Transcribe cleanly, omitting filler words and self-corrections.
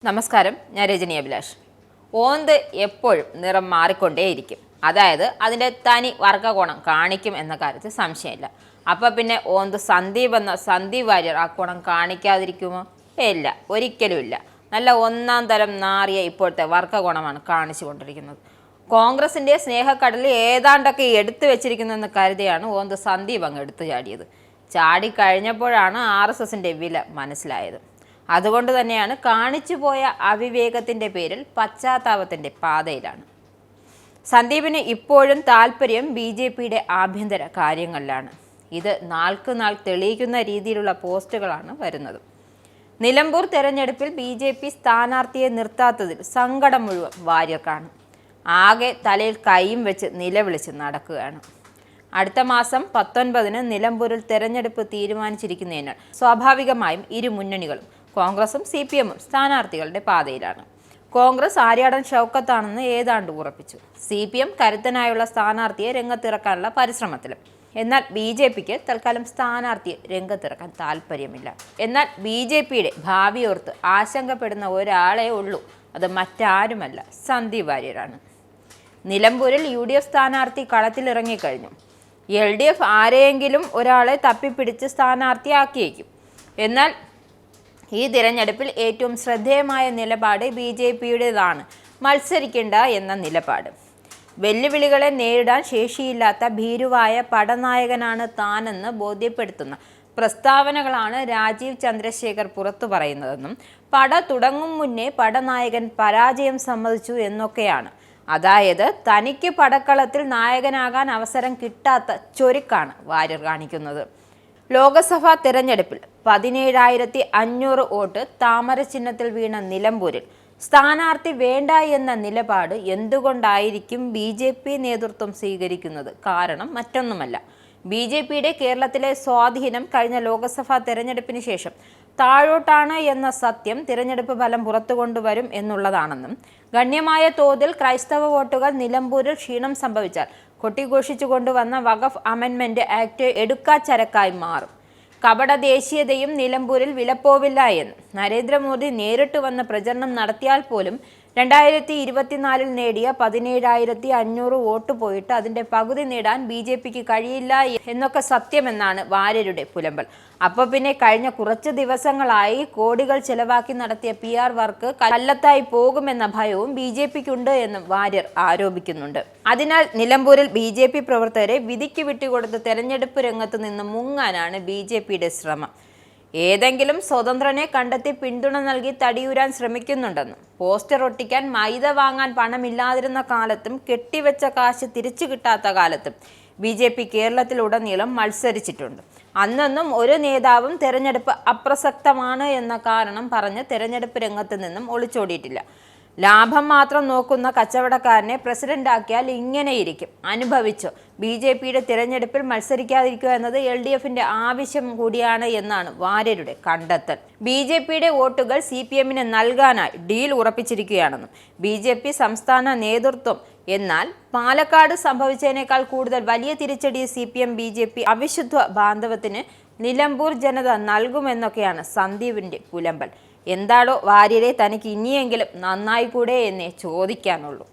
നമസ്കാരം, ഞാൻ രജനി അഭിലാഷ്. ഓന്ത് എപ്പോഴും നിറം മാറിക്കൊണ്ടേയിരിക്കും. അതായത് അതിൻ്റെ തനി വർഗ്ഗകോണം കാണിക്കും എന്ന കാര്യത്തിൽ സംശയമില്ല. അപ്പം പിന്നെ ഓന്ത് സന്ദീപ് വാര്യർ ആ കോണം കാണിക്കാതിരിക്കുമോ? ഇല്ല, ഒരിക്കലും ഇല്ല. നല്ല ഒന്നാം തരം നാറിയ ഇപ്പോഴത്തെ വർഗ്ഗകോണമാണ് കാണിച്ചു കൊണ്ടിരിക്കുന്നത്. കോൺഗ്രസിൻ്റെ സ്നേഹക്കടലിൽ ഏതാണ്ടൊക്കെ എടുത്തു വെച്ചിരിക്കുന്നതെന്ന് കരുതിയാണ് ഓന്ത് സന്ദീപ് അങ്ങ് എടുത്തു ചാടിയത്. ചാടിക്കഴിഞ്ഞപ്പോഴാണ് RSSൻ്റെ വില മനസ്സിലായത്. അതുകൊണ്ട് തന്നെയാണ് കാണിച്ചു പോയ അവിവേകത്തിൻ്റെ പേരിൽ പശ്ചാത്താപത്തിൻ്റെ പാതയിലാണ്. സന്ദീപിന് ഇപ്പോഴും താല്പര്യം BJPയുടെ ആഭ്യന്തര കാര്യങ്ങളിലാണ്. ഇത് നാൾക്ക് നാൾ തെളിയിക്കുന്ന രീതിയിലുള്ള പോസ്റ്റുകളാണ് വരുന്നത്. നിലമ്പൂർ തെരഞ്ഞെടുപ്പിൽ BJP സ്ഥാനാർത്ഥിയെ നിർത്താത്തതിൽ സങ്കടം മുഴുവൻ വാര്യർക്കാണ്. ആകെ തലയിൽ കൈയും വെച്ച് നിലവിളിച്ച് നടക്കുകയാണ്. അടുത്ത മാസം 19-ന് നിലമ്പൂരിൽ തെരഞ്ഞെടുപ്പ് തീരുമാനിച്ചിരിക്കുന്നതിനാൽ സ്വാഭാവികമായും ഇരു മുന്നണികളും കോൺഗ്രസും CPM-ഉം സ്ഥാനാർത്ഥികളുടെ പാതയിലാണ്. കോൺഗ്രസ് ആര്യാടൻ ഷൗക്കത്താണെന്ന് ഏതാണ്ട് ഉറപ്പിച്ചു. CPM കരുത്തനായുള്ള സ്ഥാനാർത്ഥിയെ രംഗത്തിറക്കാനുള്ള പരിശ്രമത്തിലും. എന്നാൽ BJPക്ക് തൽക്കാലം സ്ഥാനാർത്ഥിയെ രംഗത്തിറക്കാൻ താല്പര്യമില്ല. എന്നാൽ BJPയുടെ ഭാവിയോർത്ത് ആശങ്കപ്പെടുന്ന ഒരാളെ ഉള്ളൂ. അത് മറ്റാരുമല്ല, സന്ദീപ് വാര്യരാണ്. നിലമ്പൂരിൽ UDF സ്ഥാനാർത്ഥി കളത്തിലിറങ്ങിക്കഴിഞ്ഞു. LDF ആരെയെങ്കിലും ഒരാളെ തപ്പിപ്പിടിച്ച് സ്ഥാനാർത്ഥിയാക്കിയേക്കും. എന്നാൽ ഈ തിരഞ്ഞെടുപ്പിൽ ഏറ്റവും ശ്രദ്ധേയമായ നിലപാട് BJPയുടേതാണ്, മത്സരിക്കേണ്ട എന്ന നിലപാട്. വെല്ലുവിളികളെ നേരിടാൻ ശേഷിയില്ലാത്ത ഭീരുവായ പടനായകനാണ് താനെന്ന് ബോധ്യപ്പെടുത്തുന്ന പ്രസ്താവനകളാണ് രാജീവ് ചന്ദ്രശേഖർ പുറത്തു പറയുന്നതെന്നും പട തുടങ്ങും മുന്നേ പടനായകൻ പരാജയം സമ്മതിച്ചു എന്നൊക്കെയാണ്. അതായത് തനിക്ക് പടക്കളത്തിൽ നായകനാകാൻ അവസരം കിട്ടാത്ത ചൊരുക്കാണ് വാര്യർ കാണിക്കുന്നത്. ലോക്സഭാ തെരഞ്ഞെടുപ്പിൽ 17,500 വോട്ട് താമര ചിഹ്നത്തിൽ വീണ നിലമ്പൂരിൽ സ്ഥാനാർത്ഥി വേണ്ട എന്ന നിലപാട് എന്തുകൊണ്ടായിരിക്കും BJP നേതൃത്വം സ്വീകരിക്കുന്നത്? കാരണം മറ്റൊന്നുമല്ല, BJPയുടെ കേരളത്തിലെ സ്വാധീനം കഴിഞ്ഞ ലോക്സഭാ തെരഞ്ഞെടുപ്പിന് ശേഷം താഴോട്ടാണ് എന്ന സത്യം തിരഞ്ഞെടുപ്പ് ഫലം പുറത്തു കൊണ്ടുവരും എന്നുള്ളതാണെന്നും ഗണ്യമായ തോതിൽ ക്രൈസ്തവ വോട്ടുകൾ നിലമ്പൂരിൽ ക്ഷീണം സംഭവിച്ചാൽ കൊട്ടിഘോഷിച്ചു കൊണ്ടുവന്ന വഖഫ് അമെൻമെന്റ് ആക്ട് എടുക്കാച്ചരക്കായി മാറും. കപട ദേശീയതയും നിലമ്പൂരിൽ വിലപ്പോവില്ല എന്ന് നരേന്ദ്രമോദി നേരിട്ട് വന്ന് പ്രചരണം നടത്തിയാൽ പോലും 2024 നേടിയ 17,500 വോട്ട് പോയിട്ട് അതിൻ്റെ പകുതി നേടാൻ BJPക്ക് കഴിയില്ല എന്നൊക്കെ സത്യമെന്നാണ് വാര്യരുടെ പുലമ്പൽ. അപ്പോൾ പിന്നെ കഴിഞ്ഞ കുറച്ച് ദിവസങ്ങളായി കോടികൾ ചെലവാക്കി നടത്തിയ PR വർക്ക് കല്ലത്തായി പോകുമെന്ന ഭയവും BJPക്കുണ്ട് എന്നും വാര്യർ ആരോപിക്കുന്നുണ്ട്. അതിനാൽ നിലമ്പൂരിൽ BJP പ്രവർത്തകരെ വിധിക്ക് വിട്ടുകൊടുത്ത് തെരഞ്ഞെടുപ്പ് രംഗത്ത് നിന്ന് മുങ്ങാനാണ് BJPയുടെ ശ്രമം. ഏതെങ്കിലും സ്വതന്ത്രനെ കണ്ടെത്തി പിന്തുണ നൽകി തടിയൂരാൻ ശ്രമിക്കുന്നുണ്ടെന്നും പോസ്റ്റർ ഒട്ടിക്കാൻ മൈദ വാങ്ങാൻ പണമില്ലാതിരുന്ന കാലത്തും കെട്ടിവെച്ച കാശ് തിരിച്ചു കിട്ടാത്ത കാലത്തും BJP കേരളത്തിലുടനീളം മത്സരിച്ചിട്ടുണ്ട്. അന്നൊന്നും ഒരു നേതാവും തെരഞ്ഞെടുപ്പ് അപ്രസക്തമാണ് എന്ന കാരണം പറഞ്ഞ് തെരഞ്ഞെടുപ്പ് രംഗത്ത് നിന്നും ഒളിച്ചോടിയിട്ടില്ല. ലാഭം മാത്രം നോക്കുന്ന കച്ചവടക്കാരനെ പ്രസിഡന്റാക്കിയാൽ ഇങ്ങനെയിരിക്കും, അനുഭവിച്ചോ. BJPയുടെ തിരഞ്ഞെടുപ്പിൽ മത്സരിക്കാതിരിക്കുക എന്നത് LDFന്റെ ആവശ്യം കൂടിയാണ് എന്നാണ് വാര്യരുടെ കണ്ടെത്തൽ. BJPയുടെ വോട്ടുകൾ CPM-ന് നൽകാനായി ഡീൽ ഉറപ്പിച്ചിരിക്കുകയാണെന്നും BJP സംസ്ഥാന നേതൃത്വം. എന്നാൽ പാലക്കാട് സംഭവിച്ചതിനേക്കാൾ കൂടുതൽ വലിയ തിരിച്ചടി CPM BJP അവിശുദ്ധ ബാന്ധവത്തിന് നിലമ്പൂർ ജനത നൽകുമെന്നൊക്കെയാണ് സന്ദീപിന്റെ പുലമ്പൽ. എന്താണോ വാര്യരെ തനിക്ക് ഇനിയെങ്കിലും നന്നായിക്കൂടെ എന്നേ ചോദിക്കാനുള്ളൂ.